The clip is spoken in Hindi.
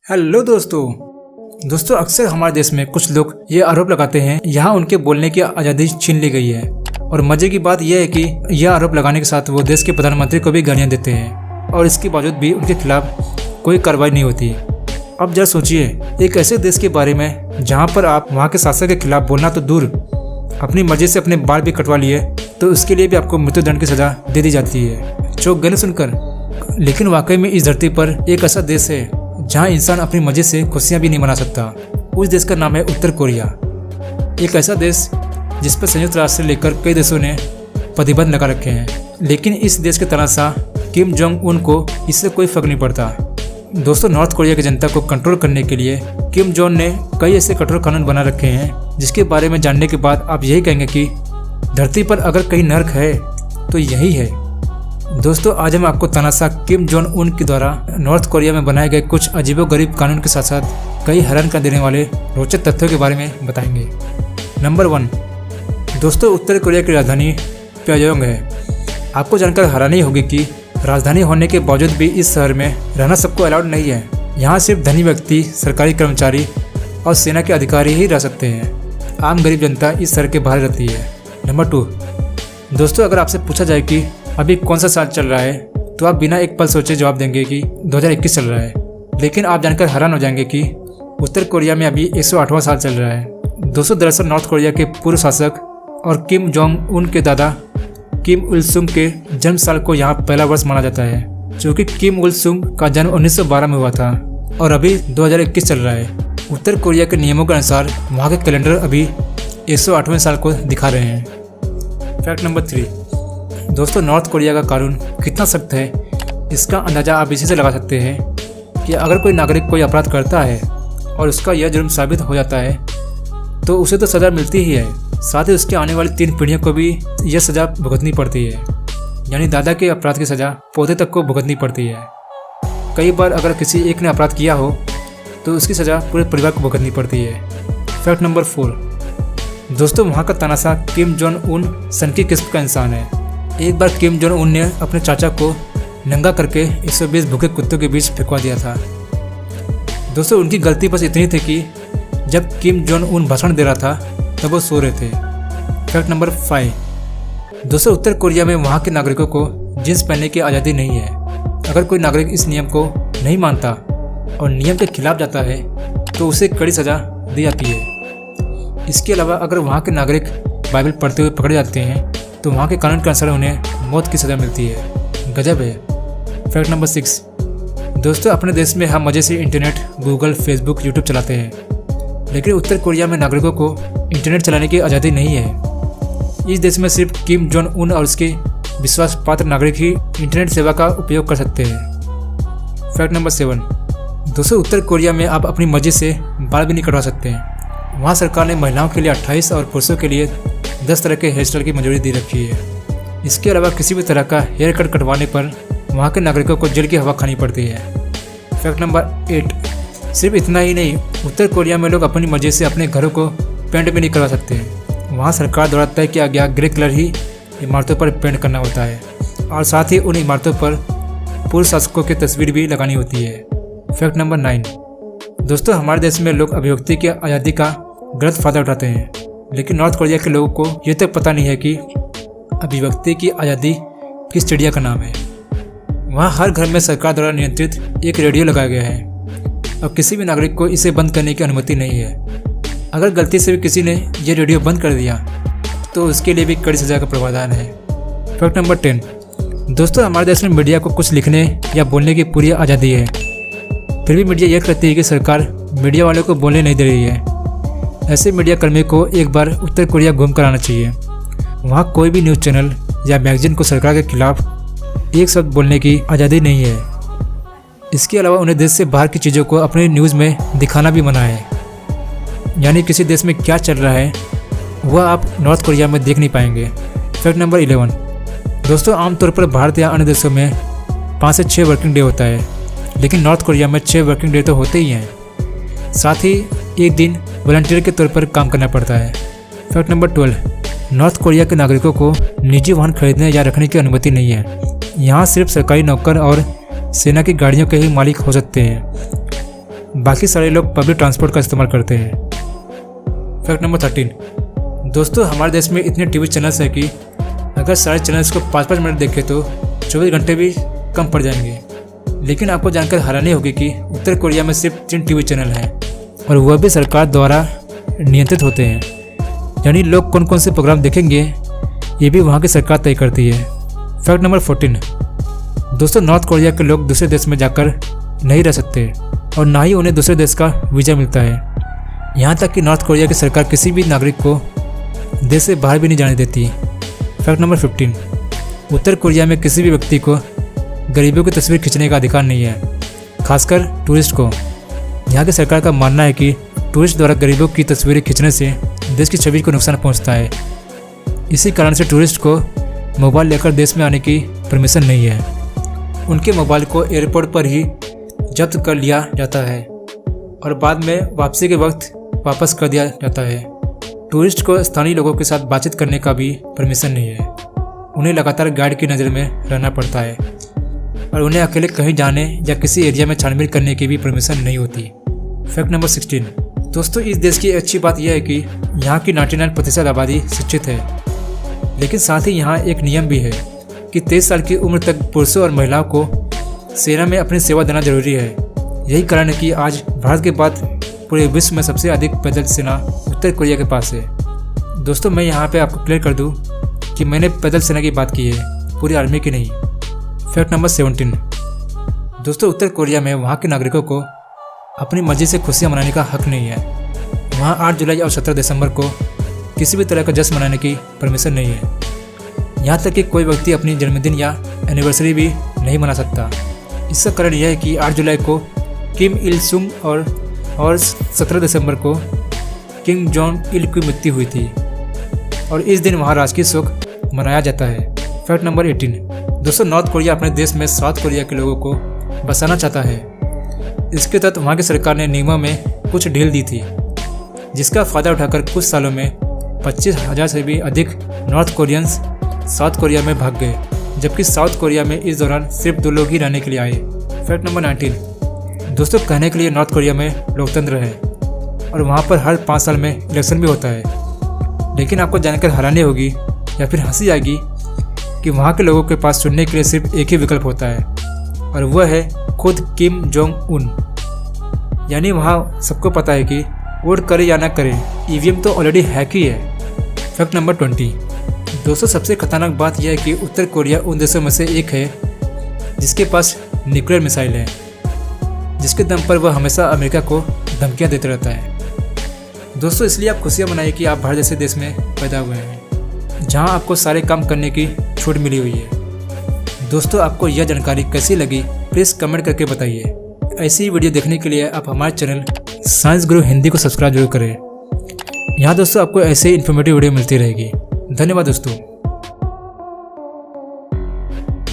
हेलो दोस्तों अक्सर हमारे देश में कुछ लोग ये आरोप लगाते हैं यहाँ उनके बोलने की आज़ादी छीन ली गई है। और मजे की बात यह है कि यह आरोप लगाने के साथ वो देश के प्रधानमंत्री को भी गालियाँ देते हैं और इसके बावजूद भी उनके खिलाफ कोई कार्रवाई नहीं होती। अब जरा सोचिए, एक ऐसे देश के बारे में जहाँ पर आप वहाँ के शासक के खिलाफ बोलना तो दूर, अपनी मर्जी से अपने बाल भी कटवा लिए तो उसके लिए भी आपको मृत्युदंड की सजा दे दी जाती है। चौंक गए सुनकर। लेकिन वाकई में इस धरती पर एक ऐसा देश है जहां इंसान अपनी मर्जी से खुशियां भी नहीं मना सकता। उस देश का नाम है उत्तर कोरिया। एक ऐसा देश जिस पर संयुक्त राष्ट्र से लेकर कई देशों ने प्रतिबंध लगा रखे हैं, लेकिन इस देश के तानाशाह किम जोंग उन को इससे कोई फर्क नहीं पड़ता। दोस्तों, नॉर्थ कोरिया की जनता को कंट्रोल करने के लिए किम जोंग ने कई ऐसे कठोर कानून बना रखे हैं जिसके बारे में जानने के बाद आप यही कहेंगे कि धरती पर अगर कहीं नर्क है तो यही है। दोस्तों, आज हम आपको तानाशाह किम जोंग उन के द्वारा नॉर्थ कोरिया में बनाए गए कुछ अजीबोगरीब कानून के साथ साथ कई हैरान कर देने वाले रोचक तथ्यों के बारे में बताएंगे। नंबर 1, दोस्तों, उत्तर कोरिया की राजधानी प्योंगयांग है। आपको जानकर हैरानी होगी कि राजधानी होने के बावजूद भी इस शहर में रहना सबको अलाउड नहीं है। यहाँ सिर्फ धनी व्यक्ति, सरकारी कर्मचारी और सेना के अधिकारी ही रह सकते हैं। आम गरीब जनता इस शहर के बाहर रहती है। नंबर 2, दोस्तों, अगर आपसे पूछा जाए कि अभी कौन सा साल चल रहा है तो आप बिना एक पल सोचे जवाब देंगे कि 2021 चल रहा है। लेकिन आप जानकर हैरान हो जाएंगे कि उत्तर कोरिया में अभी 108वां साल चल रहा है। दोस्तों, दरअसल नॉर्थ कोरिया के पूर्व शासक और किम जोंग उन के दादा किम इल सुंग के जन्म साल को यहाँ पहला वर्ष माना जाता है, जो कि किम इल सुंग का जन्म 1912 में हुआ था और अभी 2021 चल रहा है। उत्तर कोरिया के नियमों के अनुसार वहाँ के कैलेंडर अभी 108वें साल को दिखा रहे हैं। फैक्ट नंबर 3, दोस्तों, नॉर्थ कोरिया का कानून कितना सख्त है इसका अंदाज़ा आप इसी से लगा सकते हैं कि अगर कोई नागरिक कोई अपराध करता है और उसका यह जुर्म साबित हो जाता है तो उसे तो सज़ा मिलती ही है, साथ ही उसके आने वाली 3 पीढ़ियों को भी यह सज़ा भुगतनी पड़ती है। यानी दादा के अपराध की सज़ा पोते तक को भुगतनी पड़ती है। कई बार अगर किसी एक ने अपराध किया हो तो उसकी सज़ा पूरे परिवार को भुगतनी पड़ती है। फैक्ट नंबर 4, दोस्तों, वहाँ का तानाशाह किम जोंग उन सनकी किस्म का इंसान है। एक बार किम जोंग उन ने अपने चाचा को नंगा करके 120 भूखे कुत्तों के बीच फेंकवा दिया था। दोस्तों, उनकी गलती बस इतनी थी कि जब किम जोंग उन भाषण दे रहा था तब वो सो रहे थे। फैक्ट नंबर 5, दोस्तों, उत्तर कोरिया में वहाँ के नागरिकों को जींस पहनने की आज़ादी नहीं है। अगर कोई नागरिक इस नियम को नहीं मानता और नियम के खिलाफ जाता है तो उसे कड़ी सज़ा दी जाती है। इसके अलावा अगर वहाँ के नागरिक बाइबल पढ़ते हुए पकड़े जाते हैं तो वहाँ के कानून के अनुसार उन्हें मौत की सज़ा मिलती है। गजब है। फैक्ट नंबर 6, दोस्तों, अपने देश में हम मज़े से इंटरनेट, गूगल, फेसबुक, यूट्यूब चलाते हैं, लेकिन उत्तर कोरिया में नागरिकों को इंटरनेट चलाने की आज़ादी नहीं है। इस देश में सिर्फ किम जोंग उन और उसके विश्वास पात्र नागरिक ही इंटरनेट सेवा का उपयोग कर सकते हैं। फैक्ट नंबर 7, दोस्तों, उत्तर कोरिया में आप अपनी मर्जी से बाल भी नहीं कटवा सकते हैं। वहाँ सरकार ने महिलाओं के लिए 28 और पुरुषों के लिए 10 तरह के हेयर स्टाइल की मंजूरी दे रखी है। इसके अलावा किसी भी तरह का हेयर कट कटवाने पर वहाँ के नागरिकों को जेल की हवा खानी पड़ती है। फैक्ट नंबर 8, सिर्फ इतना ही नहीं, उत्तर कोरिया में लोग अपनी मर्जी से अपने घरों को पेंट भी नहीं करवा सकते हैं। वहाँ सरकार द्वारा तय किया गया ग्रे कलर ही इमारतों पर पेंट करना होता है और साथ ही उन इमारतों पर पूर्व शासकों की तस्वीर भी लगानी होती है। फैक्ट नंबर 9, दोस्तों, हमारे देश में लोग अभिव्यक्ति की आज़ादी का गलत फायदा उठाते हैं, लेकिन नॉर्थ कोरिया के लोगों को ये तक पता नहीं है कि अभिव्यक्ति की आज़ादी किस चिड़िया का नाम है। वहाँ हर घर में सरकार द्वारा नियंत्रित एक रेडियो लगाया गया है और किसी भी नागरिक को इसे बंद करने की अनुमति नहीं है। अगर गलती से भी किसी ने यह रेडियो बंद कर दिया तो उसके लिए भी कड़ी सज़ा का प्रावधान है। फैक्ट नंबर 10, दोस्तों, हमारे देश में मीडिया को कुछ लिखने या बोलने की पूरी आज़ादी है, फिर भी मीडिया यह कहती है कि सरकार मीडिया वालों को बोलने नहीं दे रही है। ऐसे मीडिया कर्मी को एक बार उत्तर कोरिया घूम कर आना चाहिए। वहाँ कोई भी न्यूज़ चैनल या मैगजीन को सरकार के खिलाफ एक शब्द बोलने की आज़ादी नहीं है। इसके अलावा उन्हें देश से बाहर की चीज़ों को अपने न्यूज़ में दिखाना भी मना है। यानी किसी देश में क्या चल रहा है वह आप नॉर्थ कोरिया में देख नहीं पाएंगे। फैक्ट नंबर 11, दोस्तों, आमतौर पर भारत या अन्य देशों में 5 से 6 वर्किंग डे होता है, लेकिन नॉर्थ कोरिया में 6 वर्किंग डे तो होते ही हैं, साथ ही एक दिन वॉलंटियर के तौर पर काम करना पड़ता है। फैक्ट नंबर 12, नॉर्थ कोरिया के नागरिकों को निजी वाहन खरीदने या रखने की अनुमति नहीं है। यहाँ सिर्फ सरकारी नौकर और सेना की गाड़ियों के ही मालिक हो सकते हैं। बाकी सारे लोग पब्लिक ट्रांसपोर्ट का इस्तेमाल करते हैं। फैक्ट नंबर 13, दोस्तों हमारे देश में इतने टीवी चैनल्स हैं कि अगर सारे चैनल्स को 5-5 मिनट देखें तो 24 घंटे भी कम पड़ जाएंगे। लेकिन आपको जानकर हैरानी होगी कि उत्तर कोरिया में सिर्फ 3 टीवी चैनल हैं और वह भी सरकार द्वारा नियंत्रित होते हैं। यानी लोग कौन कौन से प्रोग्राम देखेंगे ये भी वहाँ की सरकार तय करती है। फैक्ट नंबर 14, दोस्तों नॉर्थ कोरिया के लोग दूसरे देश में जाकर नहीं रह सकते और ना ही उन्हें दूसरे देश का वीज़ा मिलता है। यहाँ तक कि नॉर्थ कोरिया की सरकार किसी भी नागरिक को देश से बाहर भी नहीं जाने देती। फैक्ट नंबर 15, उत्तर कोरिया में किसी भी व्यक्ति को गरीबों की तस्वीर खींचने का अधिकार नहीं है, खासकर टूरिस्ट को। यहाँ की सरकार का मानना है कि टूरिस्ट द्वारा गरीबों की तस्वीरें खींचने से देश की छवि को नुकसान पहुँचता है। इसी कारण से टूरिस्ट को मोबाइल लेकर देश में आने की परमिशन नहीं है। उनके मोबाइल को एयरपोर्ट पर ही जब्त कर लिया जाता है और बाद में वापसी के वक्त वापस कर दिया जाता है। टूरिस्ट को स्थानीय लोगों के साथ बातचीत करने का भी परमिशन नहीं है। उन्हें लगातार गाइड की नज़र में रहना पड़ता है और उन्हें अकेले कहीं जाने या किसी एरिया में छानबीन करने की भी परमिशन नहीं होती। फैक्ट नंबर 16, दोस्तों इस देश की अच्छी बात यह है कि यहाँ की 99% आबादी शिक्षित है। लेकिन साथ ही यहाँ एक नियम भी है कि 23 साल की उम्र तक पुरुषों और महिलाओं को सेना में अपनी सेवा देना जरूरी है। यही कारण है कि आज भारत के बाद पूरे विश्व में सबसे अधिक पैदल सेना उत्तर कोरिया के पास है। दोस्तों मैं यहाँ पे आपको क्लियर कर दूँ कि मैंने पैदल सेना की बात की है, पूरी आर्मी की नहीं। फैक्ट नंबर 17, दोस्तों उत्तर कोरिया में वहाँ के नागरिकों को अपनी मर्जी से खुशियाँ मनाने का हक नहीं है। वहाँ 8 जुलाई और 17 दिसंबर को किसी भी तरह का जश्न मनाने की परमिशन नहीं है। यहाँ तक कि कोई व्यक्ति अपनी जन्मदिन या एनिवर्सरी भी नहीं मना सकता। इसका कारण यह है कि 8 जुलाई को किम इल सुंग और 17 दिसंबर को किम जोंग इल की मृत्यु हुई थी और इस दिन वहाँ राजकीय शोक मनाया जाता है। फैक्ट नंबर 18, दोस्तों नॉर्थ कोरिया अपने देश में साउथ कोरिया के लोगों को बसाना चाहता है। इसके तहत वहाँ की सरकार ने नियमों में कुछ ढील दी थी, जिसका फ़ायदा उठाकर कुछ सालों में 25,000 से भी अधिक नॉर्थ कोरियंस साउथ कोरिया में भाग गए, जबकि साउथ कोरिया में इस दौरान सिर्फ 2 लोग ही रहने के लिए आए। फैक्ट नंबर 19, दोस्तों कहने के लिए नॉर्थ कोरिया में लोकतंत्र है और वहाँ पर हर 5 साल में इलेक्शन भी होता है। लेकिन आपको जानकर हैरानी होगी या फिर हंसी आएगी कि वहाँ के लोगों के पास चुनने के लिए सिर्फ एक ही विकल्प होता है और वह है खुद किम जोंग उन। यानी वहाँ सबको पता है कि वोट करे या ना करें, ईवीएम तो ऑलरेडी हैक ही है। फैक्ट नंबर 20, दोस्तों सबसे खतरनाक बात यह है कि उत्तर कोरिया उन देशों में से एक है जिसके पास न्यूक्लियर मिसाइल है, जिसके दम पर वह हमेशा अमेरिका को धमकियाँ देते रहता है। दोस्तों इसलिए आप खुशियाँ मनाइए कि आप भारत जैसे देश में पैदा हुए हैं, जहाँ आपको सारे काम करने की छूट मिली हुई है। दोस्तों आपको यह जानकारी कैसी लगी प्लीज़ कमेंट करके बताइए। ऐसी वीडियो देखने के लिए आप हमारे चैनल साइंस गुरु हिंदी को सब्सक्राइब जरूर करें। यहाँ दोस्तों आपको ऐसे इन्फॉर्मेटिव वीडियो मिलती रहेगी। धन्यवाद दोस्तों।